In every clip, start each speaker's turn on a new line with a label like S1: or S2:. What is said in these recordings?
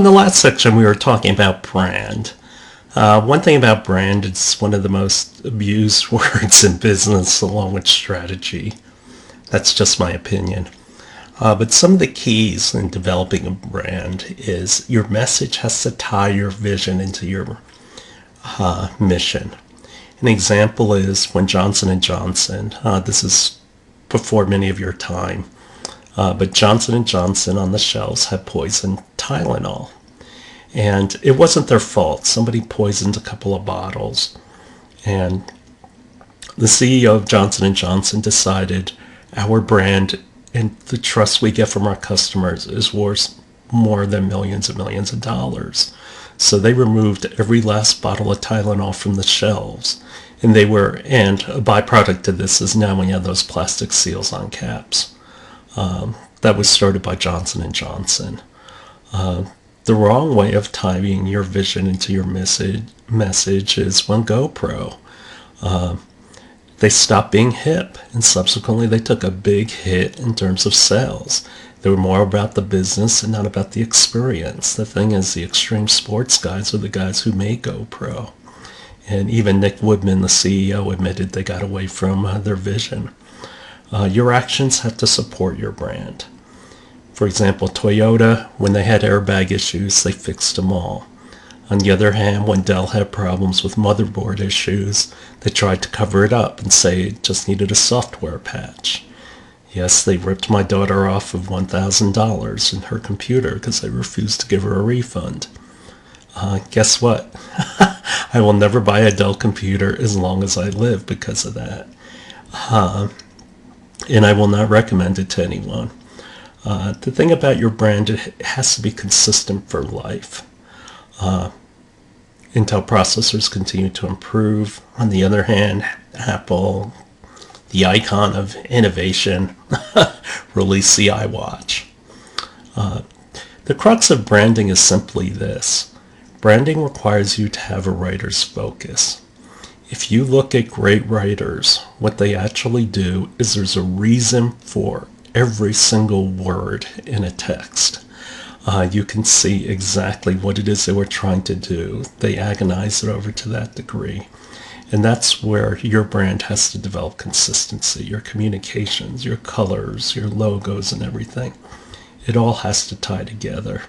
S1: In the last section, we were talking about brand. One thing about brand, it's one of the most abused words in business along with strategy. That's just my opinion. But some of the keys in developing a brand is your message has to tie your vision into your mission. An example is when Johnson & Johnson, this is before many of your time, but Johnson & Johnson on the shelves had poisoned Tylenol. And it wasn't their fault. Somebody poisoned a couple of bottles. And the CEO of Johnson & Johnson decided our brand and the trust we get from our customers is worth more than millions and millions of dollars. So they removed every last bottle of Tylenol from the shelves. And a byproduct of this is now we have those plastic seals on caps. That was started by Johnson & Johnson. The wrong way of tying your vision into your message is when GoPro. They stopped being hip, and subsequently they took a big hit in terms of sales. They were more about the business and not about the experience. The thing is, the extreme sports guys are the guys who made GoPro. And even Nick Woodman, the CEO, admitted they got away from their vision. Your actions have to support your brand. For example, Toyota, when they had airbag issues, they fixed them all. On the other hand, when Dell had problems with motherboard issues, they tried to cover it up and say it just needed a software patch. Yes, they ripped my daughter off of $1,000 in her computer because they refused to give her a refund. Guess what? I will never buy a Dell computer as long as I live because of that. And I will not recommend it to anyone. The thing about your brand, it has to be consistent for life. Intel processors continue to improve. On the other hand, Apple, the icon of innovation, released the iWatch. The crux of branding is simply this. Branding requires you to have a writer's focus. If you look at great writers, what they actually do is there's a reason for every single word in a text. You can see exactly what it is they were trying to do. They agonize it over to that degree. And that's where your brand has to develop consistency, your communications, your colors, your logos, and everything. It all has to tie together.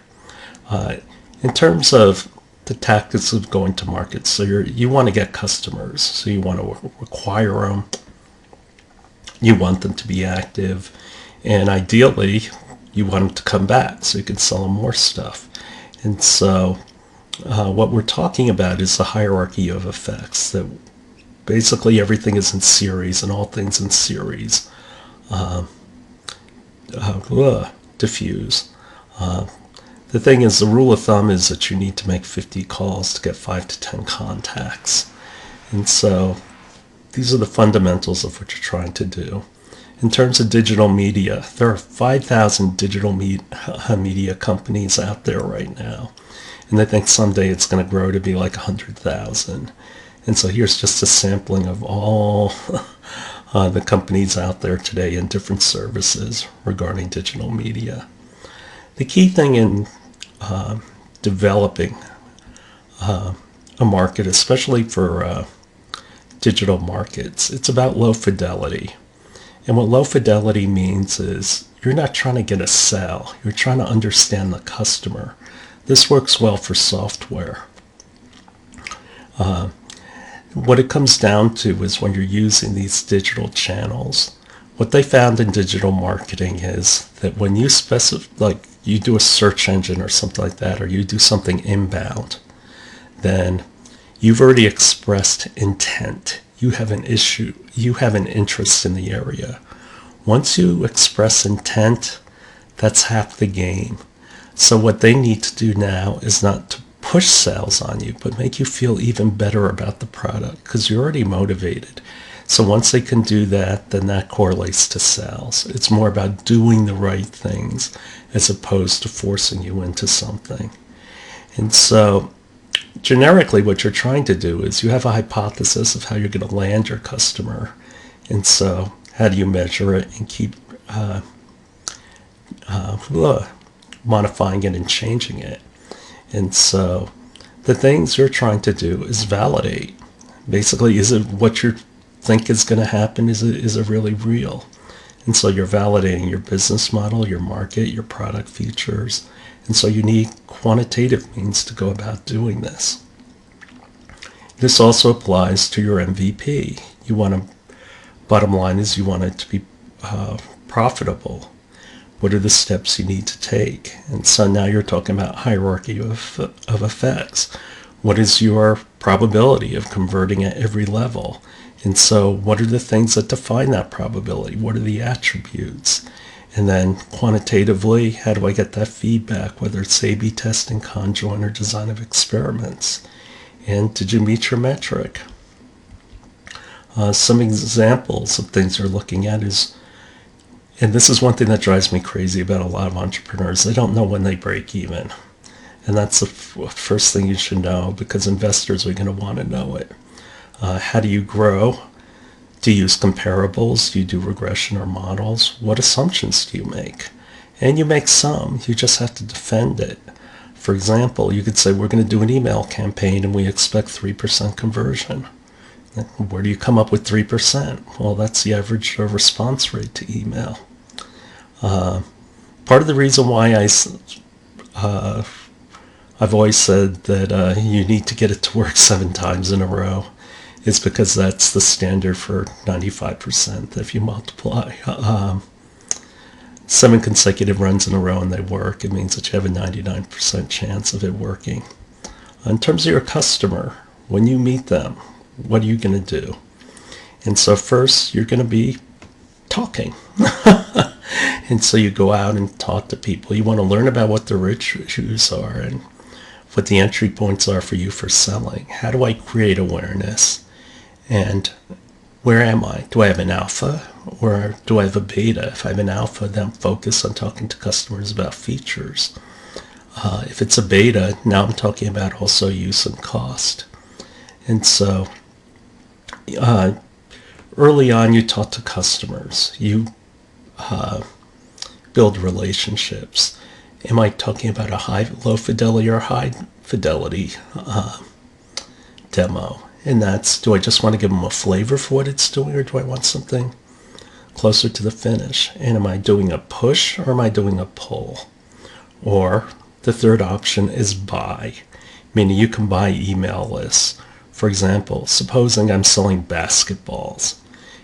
S1: In terms of the tactics of going to market, so you want to get customers, so you want to acquire them. You want them to be active. And ideally, you want them to come back so you can sell them more stuff. And so what we're talking about is the hierarchy of effects, that basically everything is in series and all things in series diffuse. The thing is, the rule of thumb is that you need to make 50 calls to get 5 to 10 contacts. And so these are the fundamentals of what you're trying to do. In terms of digital media, there are 5,000 digital media companies out there right now. And I think someday it's going to grow to be like 100,000. And so here's just a sampling of all the companies out there today in different services regarding digital media. The key thing in developing a market, especially for digital markets, it's about low fidelity. And what low fidelity means is you're not trying to get a sale. You're trying to understand the customer. This works well for software. What it comes down to is when you're using these digital channels, what they found in digital marketing is that when you like you do a search engine or something like that, or you do something inbound, then you've already expressed intent. You have an issue, you have an interest in the area. Once you express intent, that's half the game. So what they need to do now is not to push sales on you, but make you feel even better about the product because you're already motivated. So once they can do that, then that correlates to sales. It's more about doing the right things as opposed to forcing you into something. And so generically, what you're trying to do is you have a hypothesis of how you're going to land your customer. And so how do you measure it and keep modifying it and changing it? And so the things you're trying to do is validate. Basically, is it what you think is going to happen? Is it really real? And so you're validating your business model, your market, your product features. And so you need quantitative means to go about doing this. This also applies to your MVP. You want to, bottom line is you want it to be profitable. What are the steps you need to take? And so now you're talking about hierarchy of effects. What is your probability of converting at every level? And so what are the things that define that probability? What are the attributes? And then quantitatively, how do I get that feedback, whether it's A/B testing, conjoint, or design of experiments? And did you meet your metric? Some examples of things you're looking at is, and this is one thing that drives me crazy about a lot of entrepreneurs, they don't know when they break even. And that's the first thing you should know, because investors are going to want to know it. How do you grow? Do you use comparables? Do you do regression or models? What assumptions do you make? And you make some. You just have to defend it. For example, you could say we're going to do an email campaign and we expect 3% conversion. Where do you come up with 3%? Well, that's the average response rate to email. Part of the reason why I've always said that you need to get it to work 7 times in a row is because that's the standard for 95%. If you multiply 7 consecutive runs in a row and they work, it means that you have a 99% chance of it working. In terms of your customer, when you meet them, what are you going to do? And so first, you're going to be talking. And so you go out and talk to people. You want to learn about what their issues are and what the entry points are for you for selling. How do I create awareness? And where am I? Do I have an alpha or do I have a beta? If I have an alpha, then I'm focused on talking to customers about features. If it's a beta, now I'm talking about also use and cost. And so early on, you talk to customers. You build relationships. Am I talking about a low fidelity or high fidelity demo? And that's, do I just want to give them a flavor for what it's doing, or do I want something closer to the finish? And am I doing a push or am I doing a pull? Or the third option is buy, meaning you can buy email lists. For example, supposing I'm selling basketballs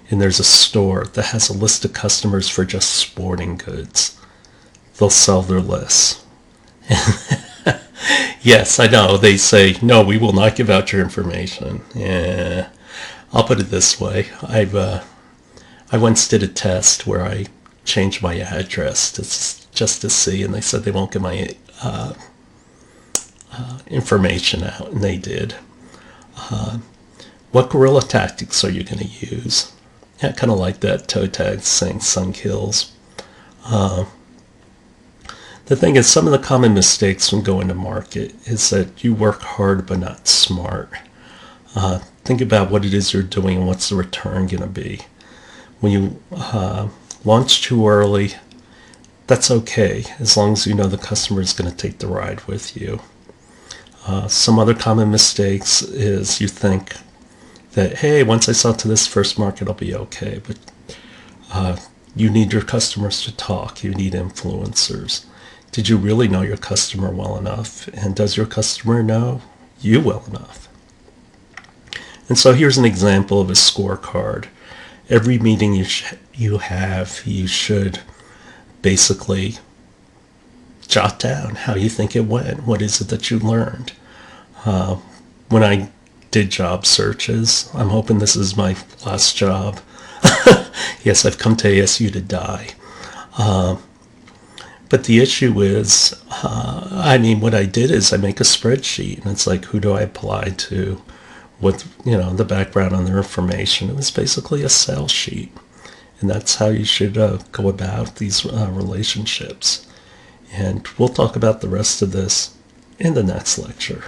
S1: and there's a store that has a list of customers for just sporting goods. They'll sell their lists. Yes, I know. They say, no, we will not give out your information. Yeah, I'll put it this way. I once did a test where I changed my address just to see, and they said they won't give my information out, and they did. What guerrilla tactics are you going to use? Yeah, kind of like that toe tag saying sun kills. The thing is, some of the common mistakes when going to market is that you work hard but not smart. Think about what it is you're doing and what's the return going to be. When you launch too early, that's okay, as long as you know the customer is going to take the ride with you. Some other common mistakes is you think that, hey, once I sell to this first market, I'll be okay. But you need your customers to talk. You need influencers. Did you really know your customer well enough? And does your customer know you well enough? And so here's an example of a scorecard. Every meeting you have, you should basically jot down how you think it went. What is it that you learned? When I did job searches, I'm hoping this is my last job. Yes, I've come to ASU to die. But the issue is, what I did is I make a spreadsheet, and it's like, who do I apply to? What, the background on their information. It was basically a sales sheet. And that's how you should go about these relationships. And we'll talk about the rest of this in the next lecture.